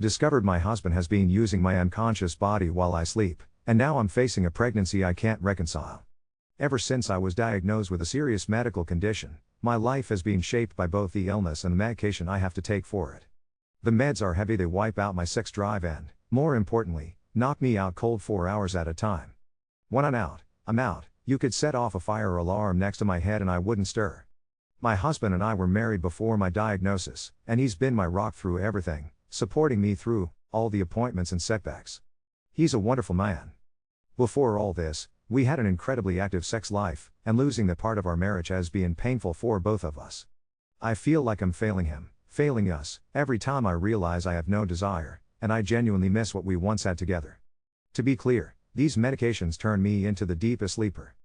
Discovered my husband has been using my unconscious body while I sleep, and now I'm facing a pregnancy I can't reconcile. Ever since I was diagnosed with a serious medical condition, my life has been shaped by both the illness and the medication I have to take for it. The meds are heavy, they wipe out my sex drive and, more importantly, knock me out cold 4 hours at a time. When I'm out, I'm out. You could set off a fire alarm next to my head and I wouldn't stir. My husband and I were married before my diagnosis, and he's been my rock through everything, supporting me through all the appointments and setbacks. He's a wonderful man. Before all this, we had an incredibly active sex life, and losing that part of our marriage has been painful for both of us. I feel like I'm failing him, failing us, every time I realize I have no desire, and I genuinely miss what we once had together. To be clear, these medications turn me into the deepest sleeper.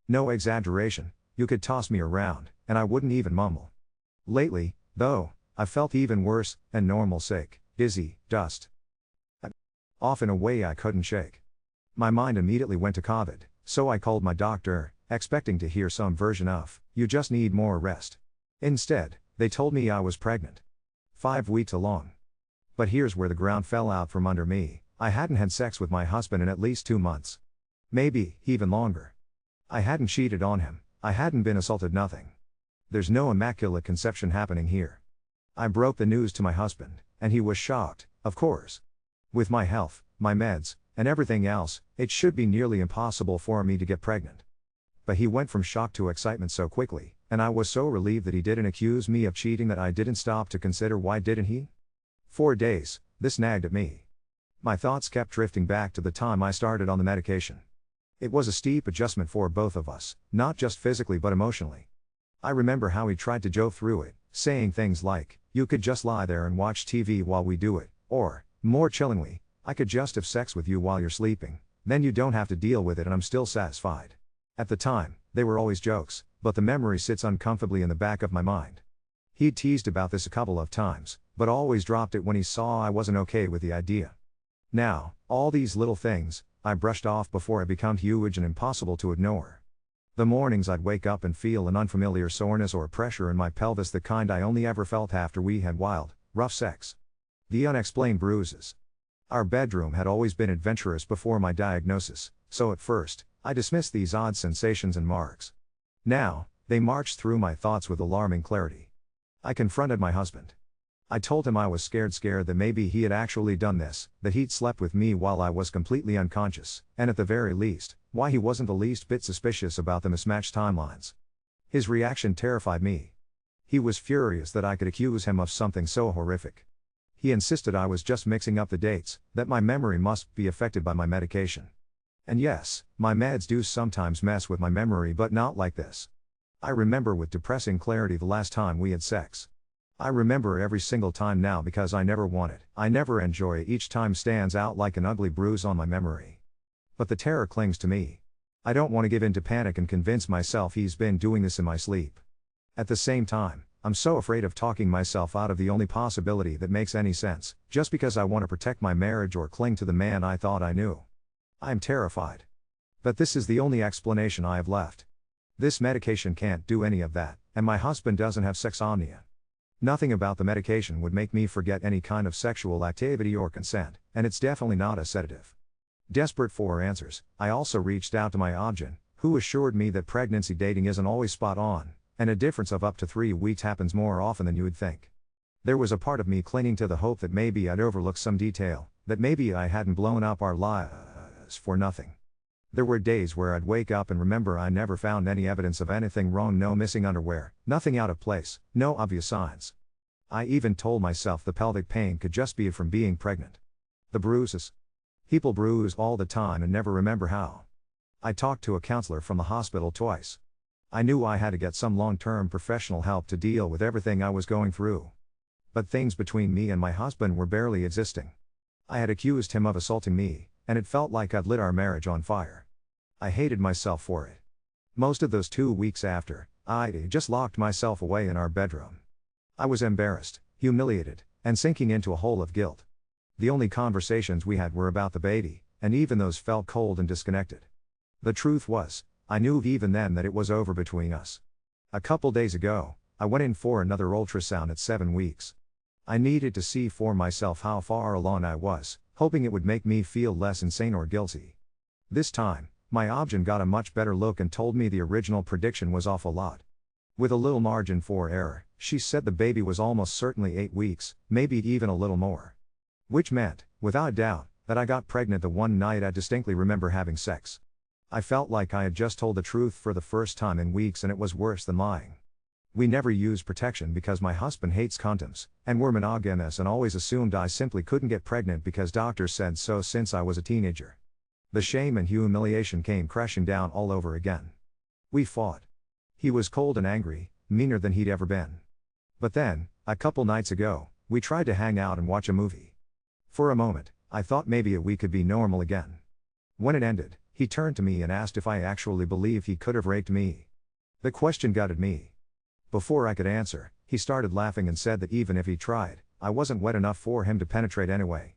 No exaggeration, you could toss me around, and I wouldn't even mumble. Lately, though, I felt even worse than normal, sick, dizzy, dust off in a way I couldn't shake. My mind immediately went to COVID, so I called my doctor, expecting to hear some version of, "You just need more rest." Instead, they told me I was pregnant. 5 weeks along. But here's where the ground fell out from under me. I hadn't had sex with my husband in at least 2 months. Maybe even longer. I hadn't cheated on him, I hadn't been assaulted, nothing. There's no immaculate conception happening here. I broke the news to my husband, and he was shocked, of course. With my health, my meds, and everything else, it should be nearly impossible for me to get pregnant. But he went from shock to excitement so quickly, and I was so relieved that he didn't accuse me of cheating that I didn't stop to consider why didn't he? 4 days, this nagged at me. My thoughts kept drifting back to the time I started on the medication. It was a steep adjustment for both of us, not just physically but emotionally. I remember how he tried to joke through it, saying things like, "You could just lie there and watch TV while we do it," or, more chillingly, "I could just have sex with you while you're sleeping, then you don't have to deal with it and I'm still satisfied." At the time, they were always jokes, but the memory sits uncomfortably in the back of my mind. He'd teased about this a couple of times, but always dropped it when he saw I wasn't okay with the idea. Now, all these little things, I brushed off before it became huge and impossible to ignore. The mornings I'd wake up and feel an unfamiliar soreness or pressure in my pelvis, the kind I only ever felt after we had wild, rough sex. The unexplained bruises. Our bedroom had always been adventurous before my diagnosis, so at first, I dismissed these odd sensations and marks. Now, they marched through my thoughts with alarming clarity. I confronted my husband. I told him I was scared that maybe he had actually done this, that he'd slept with me while I was completely unconscious, and at the very least, why he wasn't the least bit suspicious about the mismatched timelines. His reaction terrified me. He was furious that I could accuse him of something so horrific. He insisted I was just mixing up the dates, that my memory must be affected by my medication. And yes, my meds do sometimes mess with my memory, but not like this. I remember with depressing clarity the last time we had sex. I remember every single time now because I never want it, I never enjoy it, each time stands out like an ugly bruise on my memory. But the terror clings to me. I don't want to give in to panic and convince myself he's been doing this in my sleep. At the same time, I'm so afraid of talking myself out of the only possibility that makes any sense, just because I want to protect my marriage or cling to the man I thought I knew. I am terrified. But this is the only explanation I have left. This medication can't do any of that, and my husband doesn't have sexomnia. Nothing about the medication would make me forget any kind of sexual activity or consent, and it's definitely not a sedative. Desperate for answers, I also reached out to my obgyn, who assured me that pregnancy dating isn't always spot on, and a difference of up to 3 weeks happens more often than you would think. There was a part of me clinging to the hope that maybe I'd overlooked some detail, that maybe I hadn't blown up our lives for nothing. There were days where I'd wake up and remember I never found any evidence of anything wrong, no missing underwear, nothing out of place, no obvious signs. I even told myself the pelvic pain could just be from being pregnant. The bruises. People bruise all the time and never remember how. I talked to a counselor from the hospital twice. I knew I had to get some long-term professional help to deal with everything I was going through. But things between me and my husband were barely existing. I had accused him of assaulting me, and it felt like I'd lit our marriage on fire. I hated myself for it. Most of those 2 weeks after, I just locked myself away in our bedroom. I was embarrassed, humiliated, and sinking into a hole of guilt. The only conversations we had were about the baby, and even those felt cold and disconnected. The truth was, I knew even then that it was over between us. A couple days ago, I went in for another ultrasound at 7 weeks. I needed to see for myself how far along I was, hoping it would make me feel less insane or guilty. This time, my obgyn got a much better look and told me the original prediction was off a lot. With a little margin for error, she said the baby was almost certainly 8 weeks, maybe even a little more. Which meant, without doubt, that I got pregnant the one night I distinctly remember having sex. I felt like I had just told the truth for the first time in weeks, and it was worse than lying. We never used protection because my husband hates condoms, and we're monogamous and always assumed I simply couldn't get pregnant because doctors said so since I was a teenager. The shame and humiliation came crashing down all over again. We fought. He was cold and angry, meaner than he'd ever been. But then, a couple nights ago, we tried to hang out and watch a movie. For a moment, I thought maybe we could be normal again. When it ended, he turned to me and asked if I actually believed he could have raped me. The question gutted me. Before I could answer, he started laughing and said that even if he tried, I wasn't wet enough for him to penetrate anyway.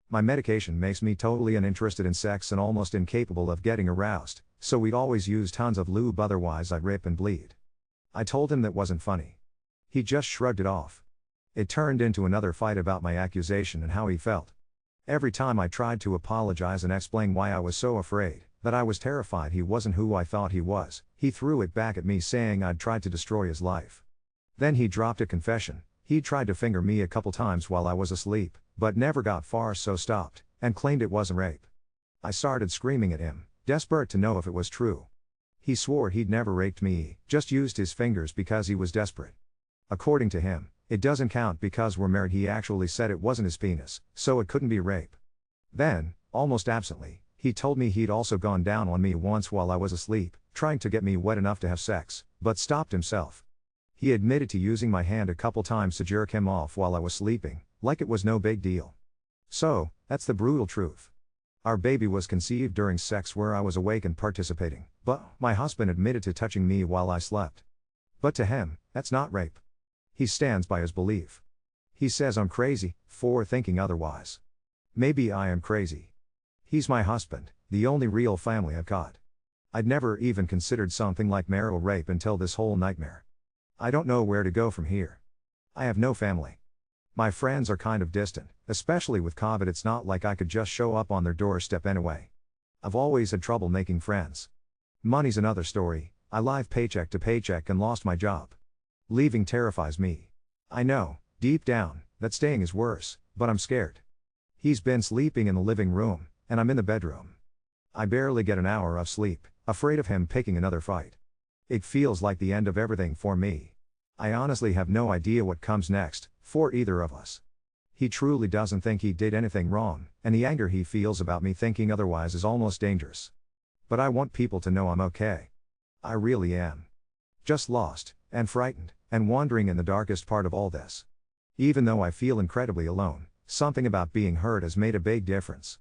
My medication makes me totally uninterested in sex and almost incapable of getting aroused, so we'd always use tons of lube, otherwise I'd rip and bleed. I told him that wasn't funny. He just shrugged it off. It turned into another fight about my accusation and how he felt. Every time I tried to apologize and explain why I was so afraid, that I was terrified he wasn't who I thought he was, he threw it back at me saying I'd tried to destroy his life. Then he dropped a confession. He'd tried to finger me a couple times while I was asleep, but never got far, so stopped, and claimed it wasn't rape. I started screaming at him, desperate to know if it was true. He swore he'd never raped me, just used his fingers because he was desperate. According to him, it doesn't count because we're married. He actually said it wasn't his penis, so it couldn't be rape. Then, almost absently, he told me he'd also gone down on me once while I was asleep, trying to get me wet enough to have sex, but stopped himself. He admitted to using my hand a couple times to jerk him off while I was sleeping, like it was no big deal. So, that's the brutal truth. Our baby was conceived during sex where I was awake and participating, but my husband admitted to touching me while I slept. But to him, that's not rape. He stands by his belief. He says I'm crazy for thinking otherwise. Maybe I am crazy. He's my husband, the only real family I've got. I'd never even considered something like marital rape until this whole nightmare. I don't know where to go from here. I have no family. My friends are kind of distant, especially with COVID. It's not like I could just show up on their doorstep anyway. I've always had trouble making friends. Money's another story. I live paycheck to paycheck and lost my job. Leaving terrifies me. I know, deep down, that staying is worse, but I'm scared. He's been sleeping in the living room, and I'm in the bedroom. I barely get an hour of sleep, afraid of him picking another fight. It feels like the end of everything for me. I honestly have no idea what comes next, for either of us. He truly doesn't think he did anything wrong, and the anger he feels about me thinking otherwise is almost dangerous. But I want people to know I'm okay. I really am. Just lost, and frightened, and wandering in the darkest part of all this. Even though I feel incredibly alone, something about being heard has made a big difference.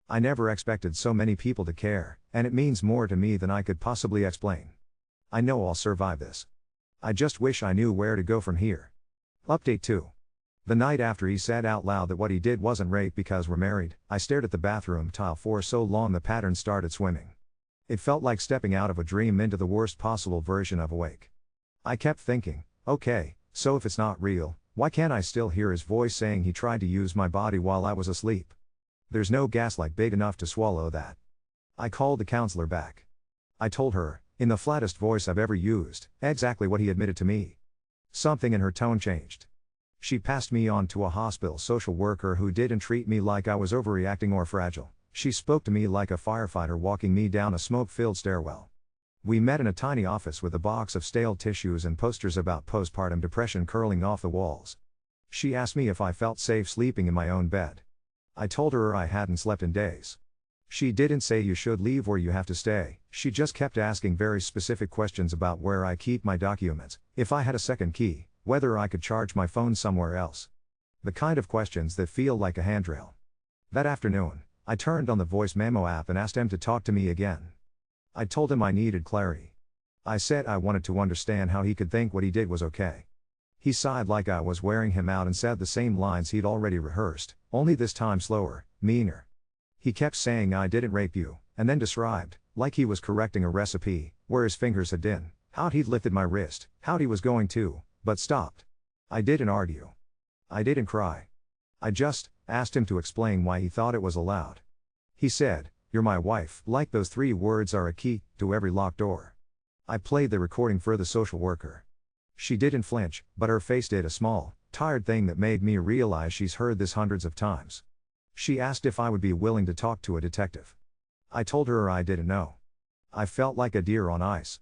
I never expected so many people to care, and it means more to me than I could possibly explain. I know I'll survive this. I just wish I knew where to go from here. Update 2. The night after he said out loud that what he did wasn't rape because we're married, I stared at the bathroom tile for so long the pattern started swimming. It felt like stepping out of a dream into the worst possible version of awake. I kept thinking, okay, so if it's not real, why can't I still hear his voice saying he tried to use my body while I was asleep? There's no gaslight big enough to swallow that. I called the counselor back. I told her, in the flattest voice I've ever used, exactly what he admitted to me. Something in her tone changed. She passed me on to a hospital social worker who didn't treat me like I was overreacting or fragile. She spoke to me like a firefighter walking me down a smoke-filled stairwell. We met in a tiny office with a box of stale tissues and posters about postpartum depression curling off the walls. She asked me if I felt safe sleeping in my own bed. I told her I hadn't slept in days. She didn't say you should leave or you have to stay, she just kept asking very specific questions about where I keep my documents, if I had a second key, whether I could charge my phone somewhere else. The kind of questions that feel like a handrail. That afternoon, I turned on the voice memo app and asked him to talk to me again. I told him I needed clarity. I said I wanted to understand how he could think what he did was okay. He sighed like I was wearing him out and said the same lines he'd already rehearsed, only this time slower, meaner. He kept saying I didn't rape you, and then described, like he was correcting a recipe, where his fingers had been, how he'd lifted my wrist, how he was going to, but stopped. I didn't argue. I didn't cry. I just asked him to explain why he thought it was allowed. He said, "You're my wife," like those 3 words are a key to every locked door. I played the recording for the social worker. She didn't flinch, but her face did, a small, tired thing that made me realize she's heard this hundreds of times. She asked if I would be willing to talk to a detective. I told her I didn't know. I felt like a deer on ice.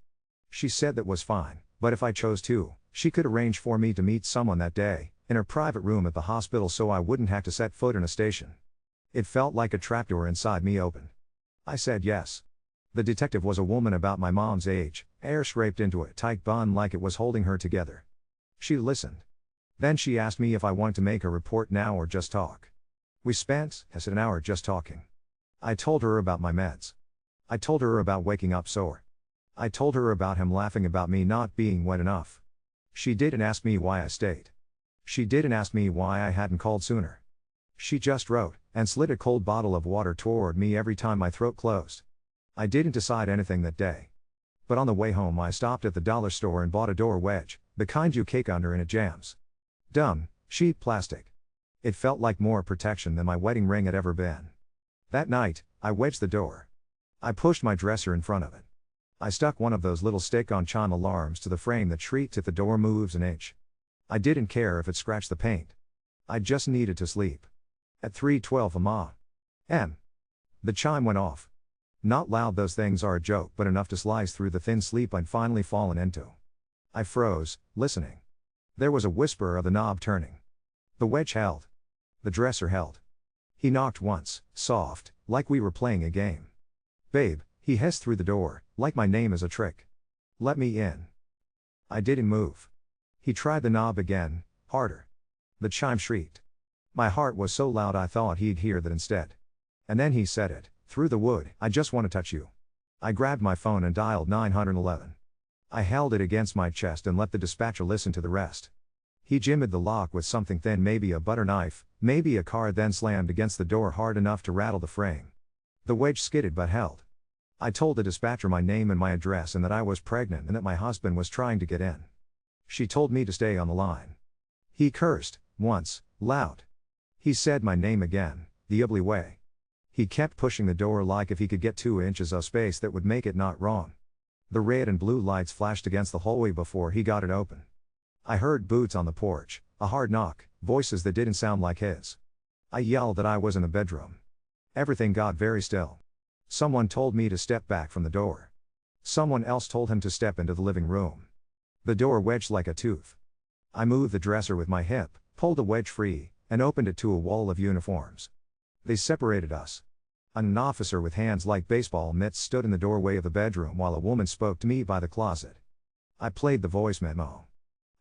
She said that was fine, but if I chose to, she could arrange for me to meet someone that day, in her private room at the hospital, so I wouldn't have to set foot in a station. It felt like a trapdoor inside me opened. I said yes. The detective was a woman about my mom's age, hair scraped into a tight bun like it was holding her together. She listened. Then she asked me if I wanted to make a report now or just talk. We spent an hour just talking. I told her about my meds. I told her about waking up sore. I told her about him laughing about me not being wet enough. She didn't ask me why I stayed. She didn't ask me why I hadn't called sooner. She just wrote, and slid a cold bottle of water toward me every time my throat closed. I didn't decide anything that day. But on the way home I stopped at the dollar store and bought a door wedge, the kind you cake under and it jams. Dumb, cheap plastic. It felt like more protection than my wedding ring had ever been. That night, I wedged the door. I pushed my dresser in front of it. I stuck one of those little stick-on chime alarms to the frame that shrieked if the door moves an inch. I didn't care if it scratched the paint. I just needed to sleep. At 3:12 a.m. The chime went off. Not loud, those things are a joke, but enough to slice through the thin sleep I'd finally fallen into. I froze, listening. There was a whisper of the knob turning. The wedge held. The dresser held. He knocked once, soft, like we were playing a game. "Babe," he hissed through the door, like my name is a trick. "Let me in." I didn't move. He tried the knob again, harder. The chime shrieked. My heart was so loud I thought he'd hear that instead. And then he said it, through the wood, "I just want to touch you." I grabbed my phone and dialed 911. I held it against my chest and let the dispatcher listen to the rest. He jimmied the lock with something thin, maybe a butter knife, maybe a card, then slammed against the door hard enough to rattle the frame. The wedge skidded but held. I told the dispatcher my name and my address and that I was pregnant and that my husband was trying to get in. She told me to stay on the line. He cursed, once, loud. He said my name again, the ugly way. He kept pushing the door like if he could get 2 inches of space that would make it not wrong. The red and blue lights flashed against the hallway before he got it open. I heard boots on the porch, a hard knock, voices that didn't sound like his. I yelled that I was in the bedroom. Everything got very still. Someone told me to step back from the door. Someone else told him to step into the living room. The door wedged like a tooth. I moved the dresser with my hip, pulled the wedge free, and opened it to a wall of uniforms. They separated us. An officer with hands like baseball mitts stood in the doorway of the bedroom while a woman spoke to me by the closet. I played the voice memo.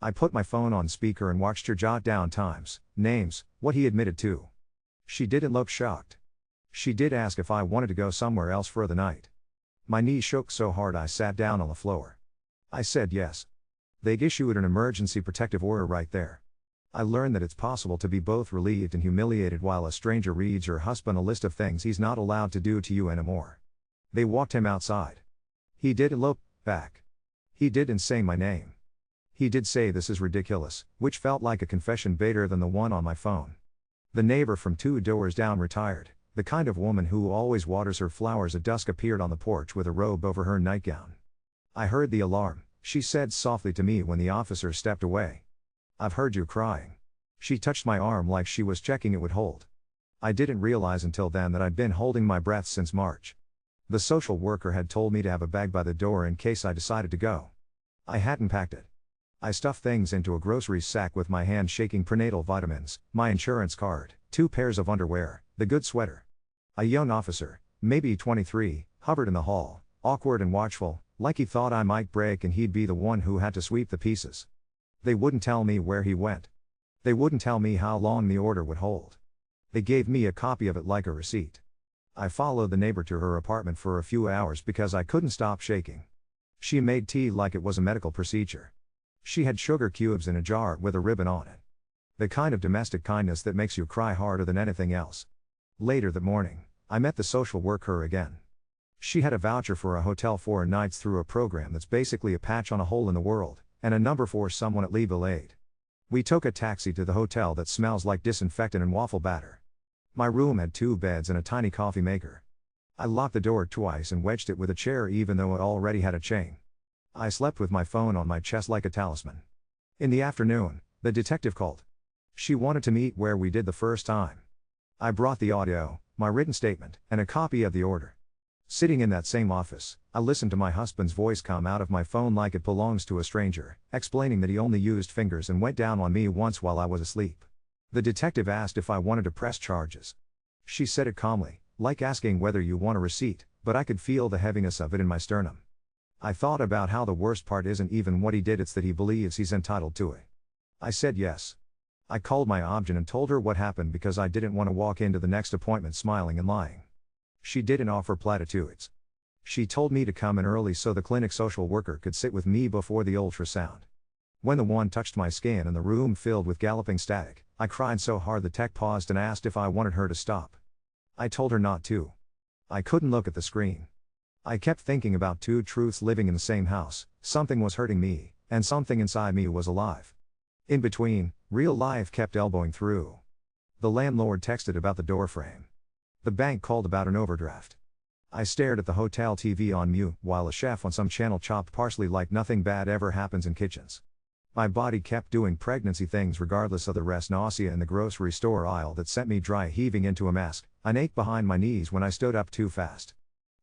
I put my phone on speaker and watched her jot down times, names, what he admitted to. She didn't look shocked. She did ask if I wanted to go somewhere else for the night. My knees shook so hard I sat down on the floor. I said yes. They'd issued an emergency protective order right there. I learned that it's possible to be both relieved and humiliated while a stranger reads your husband a list of things he's not allowed to do to you anymore. They walked him outside. He didn't look back. He didn't say my name. He did say "this is ridiculous," which felt like a confession better than the one on my phone. The neighbor from 2 doors down, retired, the kind of woman who always waters her flowers at dusk, appeared on the porch with a robe over her nightgown. "I heard the alarm," she said softly to me when the officer stepped away. "I've heard you crying." She touched my arm like she was checking it would hold. I didn't realize until then that I'd been holding my breath since March. The social worker had told me to have a bag by the door in case I decided to go. I hadn't packed it. I stuffed things into a grocery sack with my hand shaking: prenatal vitamins, my insurance card, 2 pairs of underwear, the good sweater. A young officer, maybe 23, hovered in the hall, awkward and watchful, like he thought I might break and he'd be the one who had to sweep the pieces. They wouldn't tell me where he went. They wouldn't tell me how long the order would hold. They gave me a copy of it like a receipt. I followed the neighbor to her apartment for a few hours because I couldn't stop shaking. She made tea like it was a medical procedure. She had sugar cubes in a jar with a ribbon on it. The kind of domestic kindness that makes you cry harder than anything else. Later that morning, I met the social worker again. She had a voucher for a hotel 4 nights through a program that's basically a patch on a hole in the world, and a number for someone at legal aid. We took a taxi to the hotel that smells like disinfectant and waffle batter. My room had 2 beds and a tiny coffee maker. I locked the door twice and wedged it with a chair even though it already had a chain. I slept with my phone on my chest like a talisman. In the afternoon, the detective called. She wanted to meet where we did the first time. I brought the audio, my written statement, and a copy of the order. Sitting in that same office, I listened to my husband's voice come out of my phone like it belongs to a stranger, explaining that he only used fingers and went down on me once while I was asleep. The detective asked if I wanted to press charges. She said it calmly, like asking whether you want a receipt, but I could feel the heaviness of it in my sternum. I thought about how the worst part isn't even what he did, it's that he believes he's entitled to it. I said yes. I called my obgyn and told her what happened because I didn't want to walk into the next appointment smiling and lying. She didn't offer platitudes. She told me to come in early so the clinic social worker could sit with me before the ultrasound. When the one touched my skin and the room filled with galloping static, I cried so hard the tech paused and asked if I wanted her to stop. I told her not to. I couldn't look at the screen. I kept thinking about 2 truths living in the same house: something was hurting me, and something inside me was alive. In between, real life kept elbowing through. The landlord texted about the doorframe. The bank called about an overdraft. I stared at the hotel TV on mute while a chef on some channel chopped parsley like nothing bad ever happens in kitchens. My body kept doing pregnancy things regardless of the rest: nausea in the grocery store aisle that sent me dry heaving into a mask, an ache behind my knees when I stood up too fast.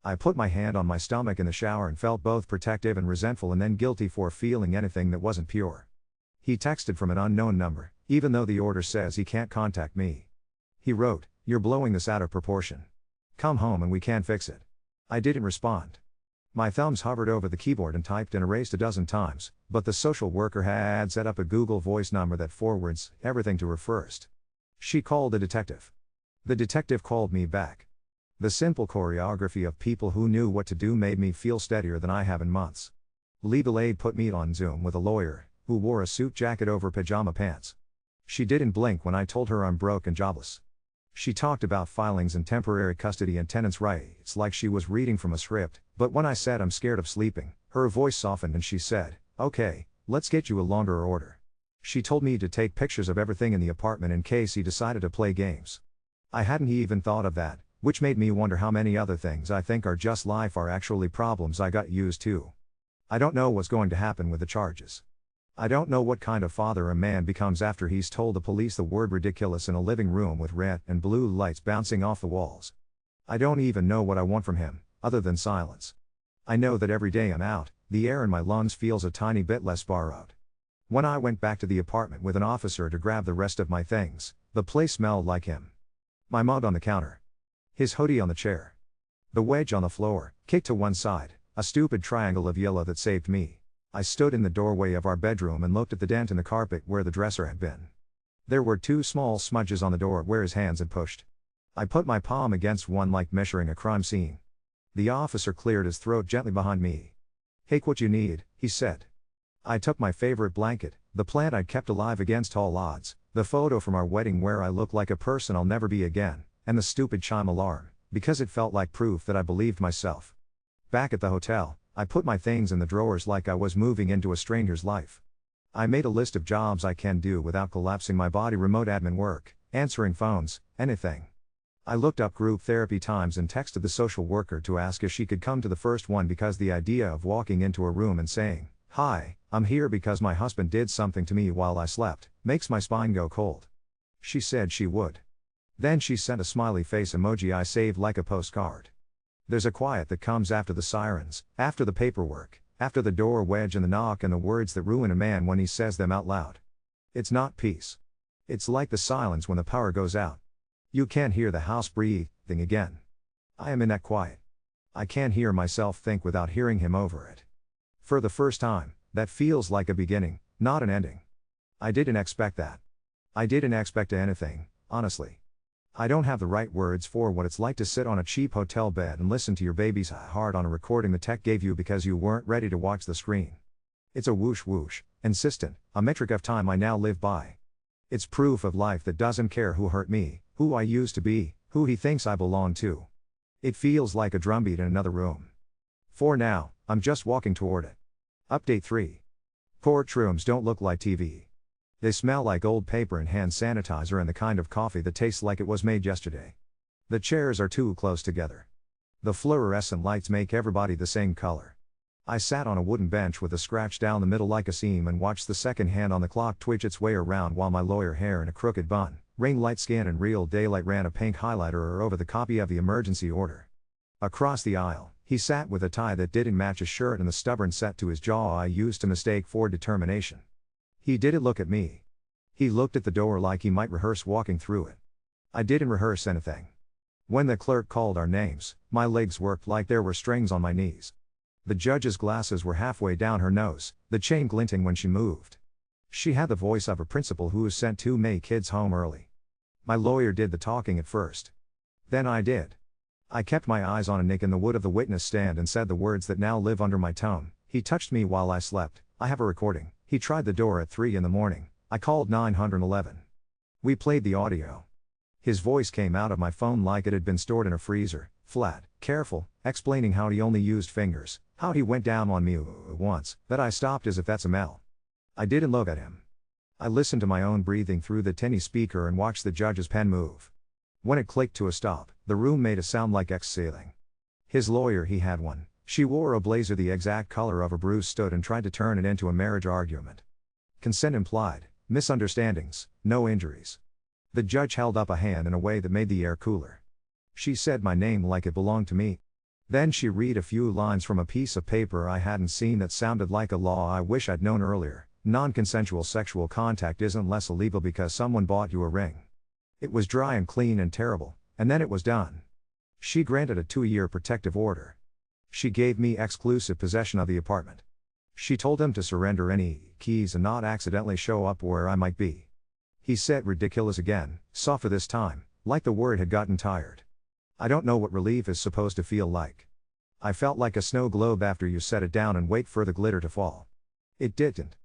I put my hand on my stomach in the shower and felt both protective and resentful and then guilty for feeling anything that wasn't pure. He texted from an unknown number, even though the order says he can't contact me. He wrote, "You're blowing this out of proportion. Come home and we can fix it." I didn't respond. My thumbs hovered over the keyboard and typed and erased a dozen times, but the social worker had set up a Google Voice number that forwards everything to her first. She called the detective. The detective called me back. The simple choreography of people who knew what to do made me feel steadier than I have in months. Legal aid put me on Zoom with a lawyer, who wore a suit jacket over pajama pants. She didn't blink when I told her I'm broke and jobless. She talked about filings and temporary custody and tenants' rights like she was reading from a script, but when I said I'm scared of sleeping, her voice softened and she said, "Okay, let's get you a longer order." She told me to take pictures of everything in the apartment in case he decided to play games. I hadn't even thought of that, which made me wonder how many other things I think are just life are actually problems I got used to. I don't know what's going to happen with the charges. I don't know what kind of father a man becomes after he's told the police the word ridiculous in a living room with red and blue lights bouncing off the walls. I don't even know what I want from him, other than silence. I know that every day I'm out, the air in my lungs feels a tiny bit less borrowed. When I went back to the apartment with an officer to grab the rest of my things, the place smelled like him. My mug on the counter. His hoodie on the chair. The wedge on the floor, kicked to one side, a stupid triangle of yellow that saved me. I stood in the doorway of our bedroom and looked at the dent in the carpet where the dresser had been. There were 2 small smudges on the door where his hands had pushed. I put my palm against one like measuring a crime scene. The officer cleared his throat gently behind me. "Take what you need," he said. I took my favorite blanket, the plant I'd kept alive against all odds, the photo from our wedding where I looked like a person I'll never be again, and the stupid chime alarm, because it felt like proof that I believed myself. Back at the hotel, I put my things in the drawers like I was moving into a stranger's life. I made a list of jobs I can do without collapsing my body: remote admin work, answering phones, anything. I looked up group therapy times and texted the social worker to ask if she could come to the first one because the idea of walking into a room and saying, "Hi, I'm here because my husband did something to me while I slept," makes my spine go cold. She said she would. Then she sent a smiley face emoji I saved like a postcard. There's a quiet that comes after the sirens, after the paperwork, after the door wedge and the knock and the words that ruin a man when he says them out loud. It's not peace. It's like the silence when the power goes out. You can't hear the house breathing again. I am in that quiet. I can't hear myself think without hearing him over it. For the first time, that feels like a beginning, not an ending. I didn't expect that. I didn't expect anything, honestly. I don't have the right words for what it's like to sit on a cheap hotel bed and listen to your baby's heart on a recording the tech gave you because you weren't ready to watch the screen. It's a whoosh whoosh, insistent, a metric of time I now live by. It's proof of life that doesn't care who hurt me, who I used to be, who he thinks I belong to. It feels like a drumbeat in another room. For now, I'm just walking toward it. Update 3. Courtrooms don't look like TV. They smell like old paper and hand sanitizer and the kind of coffee that tastes like it was made yesterday. The chairs are too close together. The fluorescent lights make everybody the same color. I sat on a wooden bench with a scratch down the middle like a seam and watched the second hand on the clock twitch its way around while my lawyer hair in a crooked bun, ring light scan and real daylight ran a pink highlighter over the copy of the emergency order. Across the aisle, he sat with a tie that didn't match his shirt and the stubborn set to his jaw I used to mistake for determination. He didn't look at me. He looked at the door like he might rehearse walking through it. I didn't rehearse anything. When the clerk called our names, my legs worked like there were strings on my knees. The judge's glasses were halfway down her nose, the chain glinting when she moved. She had the voice of a principal who has sent too many kids home early. My lawyer did the talking at first. Then I did. I kept my eyes on a nick in the wood of the witness stand and said the words that now live under my tongue. He touched me while I slept. I have a recording. He tried the door at 3 in the morning. I called 911. We played the audio. His voice came out of my phone like it had been stored in a freezer, flat, careful, explaining how he only used fingers, how he went down on me once, that I stopped as if that's a mel. I didn't look at him. I listened to my own breathing through the tinny speaker and watched the judge's pen move. When it clicked to a stop, the room made a sound like exhaling. His lawyer, he had one. She wore a blazer the exact color of a bruise, stood and tried to turn it into a marriage argument. Consent implied, misunderstandings, no injuries. The judge held up a hand in a way that made the air cooler. She said my name like it belonged to me. Then she read a few lines from a piece of paper I hadn't seen that sounded like a law I wish I'd known earlier. Non-consensual sexual contact isn't less illegal because someone bought you a ring. It was dry and clean and terrible, and then it was done. She granted a 2-year protective order. She gave me exclusive possession of the apartment. She told him to surrender any keys and not accidentally show up where I might be. He said ridiculous again, softer this time, like the word had gotten tired. I don't know what relief is supposed to feel like. I felt like a snow globe after you set it down and wait for the glitter to fall. It didn't.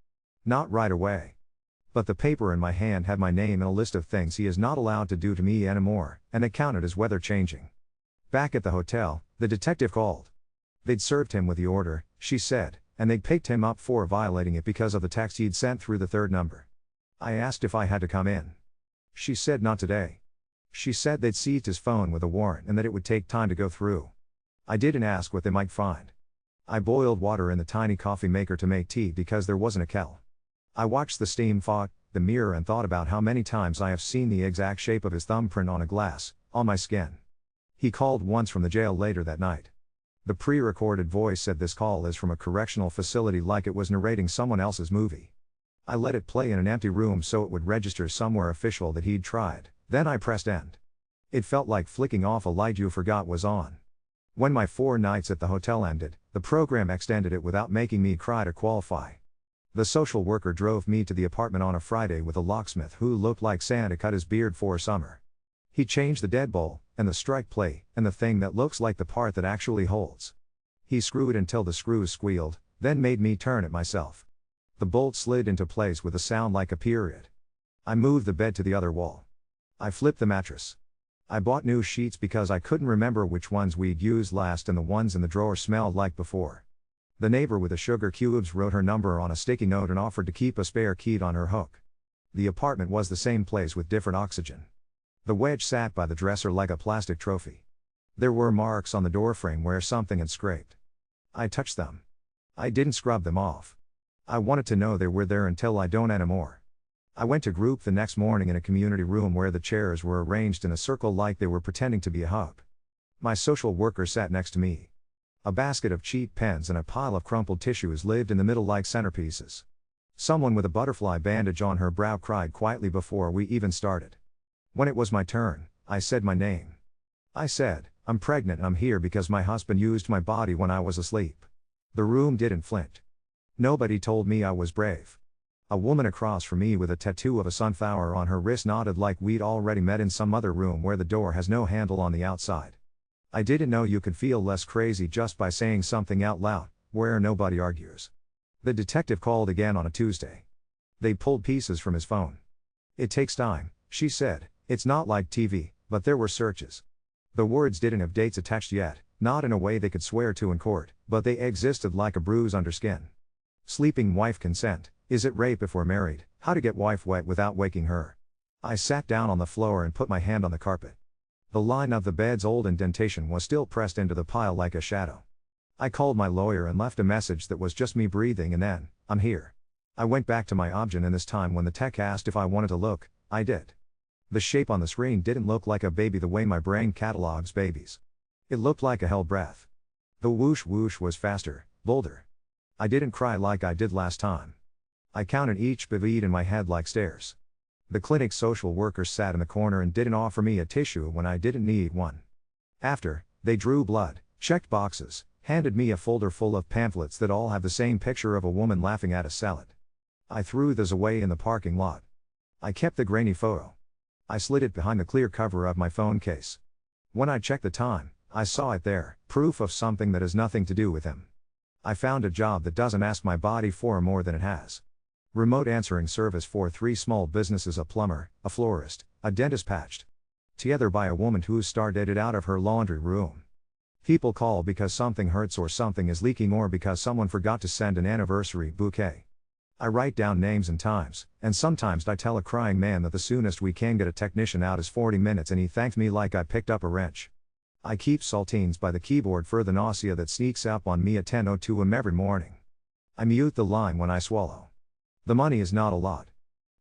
Not right away. But the paper in my hand had my name and a list of things he is not allowed to do to me anymore, and it counted as weather changing. Back at the hotel, the detective called. They'd served him with the order, she said, and they'd picked him up for violating it because of the text he'd sent through the third number. I asked if I had to come in. She said not today. She said they'd seized his phone with a warrant and that it would take time to go through. I didn't ask what they might find. I boiled water in the tiny coffee maker to make tea because there wasn't a kettle. I watched the steam fog, the mirror, and thought about how many times I have seen the exact shape of his thumbprint on a glass, on my skin. He called once from the jail later that night. The pre-recorded voice said this call is from a correctional facility, like it was narrating someone else's movie. I let it play in an empty room so it would register somewhere official that he'd tried, then I pressed end. It felt like flicking off a light you forgot was on. When my 4 nights at the hotel ended, the program extended it without making me cry to qualify. The social worker drove me to the apartment on a Friday with a locksmith who looked like Santa cut his beard for summer. He changed the deadbolt, and the strike plate, and the thing that looks like the part that actually holds. He screwed until the screws squealed, then made me turn it myself. The bolt slid into place with a sound like a period. I moved the bed to the other wall. I flipped the mattress. I bought new sheets because I couldn't remember which ones we'd used last, and the ones in the drawer smelled like before. The neighbor with the sugar cubes wrote her number on a sticky note and offered to keep a spare key on her hook. The apartment was the same place with different oxygen. The wedge sat by the dresser like a plastic trophy. There were marks on the doorframe where something had scraped. I touched them. I didn't scrub them off. I wanted to know they were there until I don't anymore. I went to group the next morning in a community room where the chairs were arranged in a circle like they were pretending to be a hub. My social worker sat next to me. A basket of cheap pens and a pile of crumpled tissues lived in the middle like centerpieces. Someone with a butterfly bandage on her brow cried quietly before we even started. When it was my turn, I said my name. I said, I'm pregnant and I'm here because my husband used my body when I was asleep. The room didn't flinch. Nobody told me I was brave. A woman across from me with a tattoo of a sunflower on her wrist nodded like we'd already met in some other room where the door has no handle on the outside. I didn't know you could feel less crazy just by saying something out loud, where nobody argues. The detective called again on a Tuesday. They pulled pieces from his phone. It takes time, she said. It's not like TV, but there were searches. The words didn't have dates attached yet, not in a way they could swear to in court, but they existed like a bruise under skin. Sleeping wife consent, is it rape if we're married, How to get wife wet without waking her. I sat down on the floor and put my hand on the carpet. The line of the bed's old indentation was still pressed into the pile like a shadow. I called my lawyer and left a message that was just me breathing and then, "I'm here." I went back to my option and this time when the tech asked if I wanted to look, I did. The shape on the screen didn't look like a baby the way my brain catalogs babies. It looked like a hell breath. The whoosh whoosh was faster, bolder. I didn't cry like I did last time. I counted each bead in my head like stairs. The clinic's social worker sat in the corner and didn't offer me a tissue when I didn't need one. After, they drew blood, checked boxes, handed me a folder full of pamphlets that all have the same picture of a woman laughing at a salad. I threw those away in the parking lot. I kept the grainy photo. I slid it behind the clear cover of my phone case. When I checked the time, I saw it there, proof of something that has nothing to do with him. I found a job that doesn't ask my body for more than it has. Remote answering service for 3 small businesses: a plumber, a florist, a dentist, patched together by a woman who started it out of her laundry room. People call because something hurts or something is leaking or because someone forgot to send an anniversary bouquet. I write down names and times, and sometimes I tell a crying man that the soonest we can get a technician out is 40 minutes and he thanks me like I picked up a wrench. I keep saltines by the keyboard for the nausea that sneaks up on me at 10:02 am every morning. I mute the line when I swallow. The money is not a lot.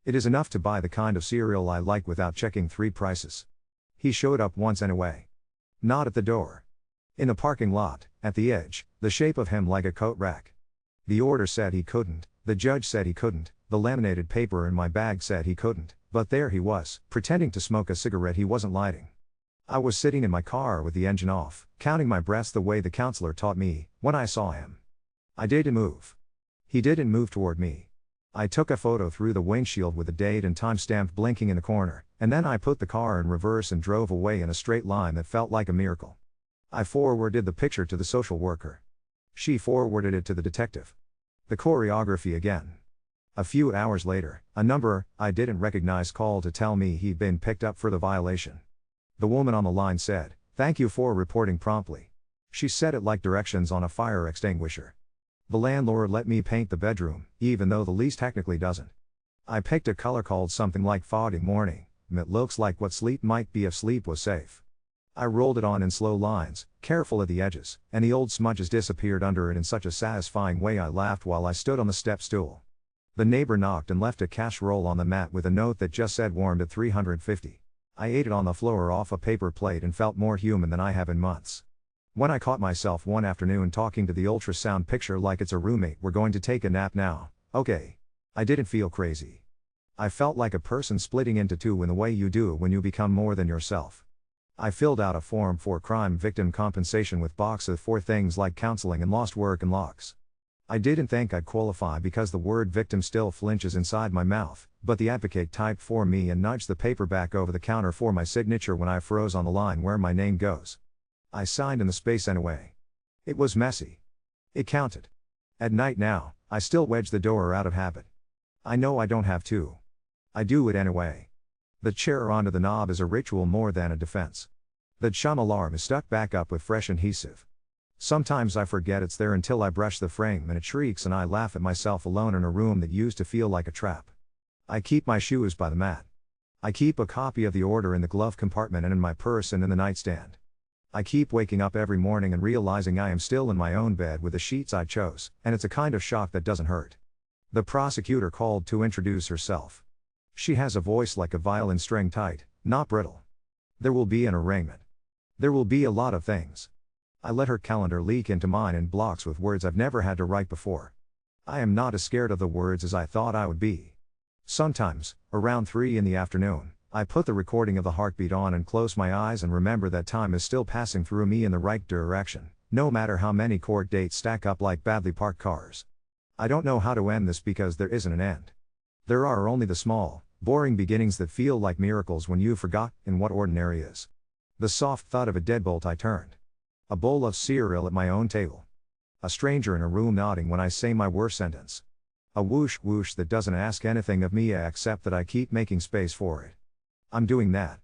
It is enough to buy the kind of cereal I like without checking 3 prices. He showed up once anyway. Not at the door. In the parking lot, at the edge, the shape of him like a coat rack. The order said he couldn't, the judge said he couldn't, the laminated paper in my bag said he couldn't, but there he was, pretending to smoke a cigarette he wasn't lighting. I was sitting in my car with the engine off, counting my breaths the way the counselor taught me, when I saw him. I didn't move. He didn't move toward me. I took a photo through the windshield with the date and time stamped blinking in the corner, and then I put the car in reverse and drove away in a straight line that felt like a miracle. I forwarded the picture to the social worker. She forwarded it to the detective. The choreography again. A few hours later, a number I didn't recognize called to tell me he'd been picked up for the violation. The woman on the line said, "Thank you for reporting promptly." She said it like directions on a fire extinguisher. The landlord let me paint the bedroom, even though the lease technically doesn't. I picked a color called something like foggy morning. It looks like what sleep might be if sleep was safe. I rolled it on in slow lines, careful at the edges, and the old smudges disappeared under it in such a satisfying way I laughed while I stood on the step stool. The neighbor knocked and left a casserole on the mat with a note that just said warmed at 350. I ate it on the floor off a paper plate and felt more human than I have in months. When I caught myself one afternoon talking to the ultrasound picture like it's a roommate, "We're going to take a nap now, okay?" I didn't feel crazy. I felt like a person splitting into 2 in the way you do when you become more than yourself. I filled out a form for crime victim compensation with boxes for things like counseling and lost work and locks. I didn't think I'd qualify because the word victim still flinches inside my mouth, but the advocate typed for me and nudged the paper back over the counter for my signature when I froze on the line where my name goes. I signed in the space anyway. It was messy. It counted. At night now, I still wedge the door out of habit. I know I don't have to. I do it anyway. The chair onto the knob is a ritual more than a defense. The chum alarm is stuck back up with fresh adhesive. Sometimes I forget it's there until I brush the frame and it shrieks and I laugh at myself alone in a room that used to feel like a trap. I keep my shoes by the mat. I keep a copy of the order in the glove compartment and in my purse and in the nightstand. I keep waking up every morning and realizing I am still in my own bed with the sheets I chose, and it's a kind of shock that doesn't hurt. The prosecutor called to introduce herself. She has a voice like a violin string, tight, not brittle. There will be an arraignment. There will be a lot of things. I let her calendar leak into mine in blocks with words I've never had to write before. I am not as scared of the words as I thought I would be. Sometimes, around 3 in the afternoon, I put the recording of the heartbeat on and close my eyes and remember that time is still passing through me in the right direction, no matter how many court dates stack up like badly parked cars. I don't know how to end this because there isn't an end. There are only the small, boring beginnings that feel like miracles when you've forgotten what ordinary is. The soft thud of a deadbolt I turned. A bowl of cereal at my own table. A stranger in a room nodding when I say my worst sentence. A whoosh whoosh that doesn't ask anything of me except that I keep making space for it. I'm doing that.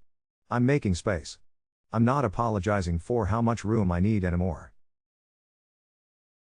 I'm making space. I'm not apologizing for how much room I need anymore.